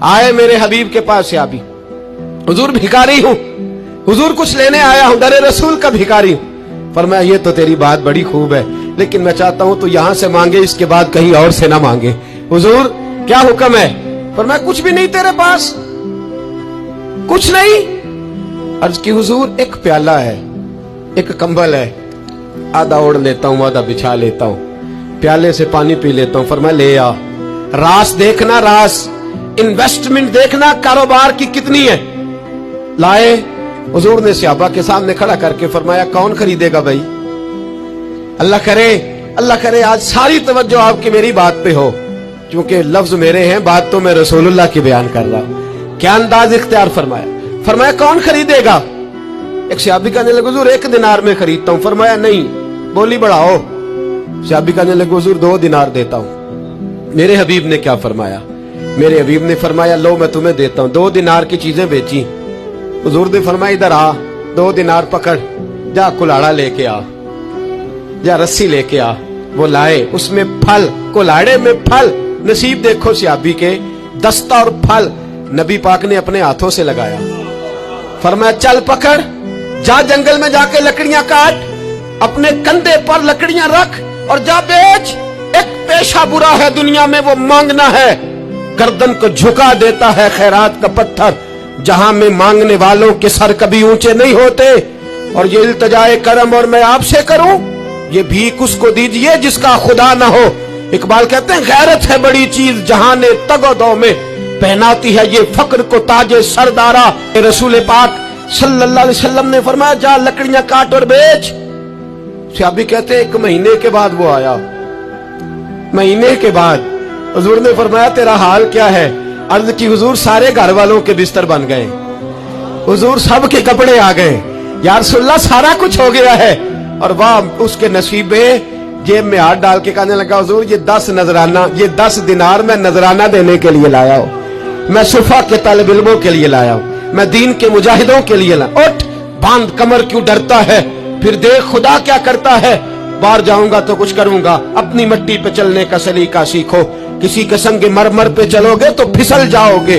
आए मेरे हबीब के पास सहाबी, हुजूर भिखारी हूं, हुजूर कुछ लेने आया हूं, दरे रसूल का भिखारी हूं। फरमाया ये तो तेरी बात बड़ी खूब है, लेकिन मैं चाहता हूं तू यहां से मांगे, इसके बाद कहीं और से ना मांगे। हुजूर क्या हुक्म है? फरमाया कुछ भी नहीं तेरे पास, कुछ नहीं। अर्ज की हुजूर एक प्याला है, एक कंबल है, आधा ओढ़ लेता हूं आधा बिछा लेता हूं, प्याले से पानी पी लेता हूं। फरमाया ले आ, रास देखना, रास इन्वेस्टमेंट देखना कारोबार की कितनी है। लाए, हुजूर ने सहाबा के सामने खड़ा करके फरमाया कौन खरीदेगा भाई? अल्लाह करे आज सारी तवज्जो आपकी मेरी बात पे हो, क्योंकि लफ्ज मेरे हैं, बात तो मैं रसूलुल्लाह की बयान कर रहा हूं। क्या अंदाज इख्तियार फरमाया। फरमाया कौन खरीदेगा? एक सहाबी कहने लगे हुजूर 1 दिनार में खरीदता हूं। फरमाया नहीं, बोली बढ़ाओ। सहाबी कहने लगे हुजूर 2 दिनार देता हूं। मेरे हबीब ने क्या फरमाया? मेरे हबीब ने फरमाया लो मैं तुम्हें देता हूं। 2 दिनार की चीजें बेची। हुजूर ने फरमाया इधर आ, 2 दिनार पकड़, जा कुल्हाड़ा लेके आ, जा रस्सी लेके आ। वो लाए, उसमें फल, कुल्हाड़े में फल। नसीब देखो सहाबी के, दस्ता और फल नबी पाक ने अपने हाथों से लगाया। फरमाया चल पकड़, जा जंगल में जाके लकड़ियां काट, अपने कंधे पर लकड़ियां रख और जा बेच। एक पेशा बुरा है दुनिया में, वो मांगना है, गर्दन को झुका देता है खैरात का पत्थर, जहां में मांगने वालों के सर कभी ऊंचे नहीं होते। और ये इल्तिजाए करम और मैं आपसे करूं, ये भीख उसको दीजिए जिसका खुदा ना हो। इकबाल कहते हैं गैरत है बड़ी चीज जहां ने तगोदो में पहनाती है ये फक्र को ताजे सरदारा। रसूल पाक सल्लल्लाहु अलैहि वसल्लम ने फरमाया जा लकड़ियां काट और बेच। सहाबी कहते हैं 1 महीने के बाद वो आया। महीने के बाद हुजूर ने फरमाया तेरा हाल क्या है? अर्ज की हुजूर सारे घर वालों के बिस्तर बन गए, हुजूर सब के कपड़े आ गए, या रसूलल्लाह सारा कुछ हो गया है। और वाह उसके नसीबे, जेब में हाथ डाल के कहने लगा हुजूर ये 10 नजराना, ये 10 दिनार मैं नजराना देने के लिए लाया हूं, मैं सुफा के तालिब इल्मों के लिए लाया हूं, मैं दीन के मुजाहिदों के लिए लाया। उठ बांध कमर, क्यों डरता है? फिर देख खुदा क्या करता है। बाहर जाऊंगा तो कुछ करूंगा, अपनी मिट्टी पे चलने का सलीका सीखो, किसी के संग मरमर पे चलोगे तो फिसल जाओगे।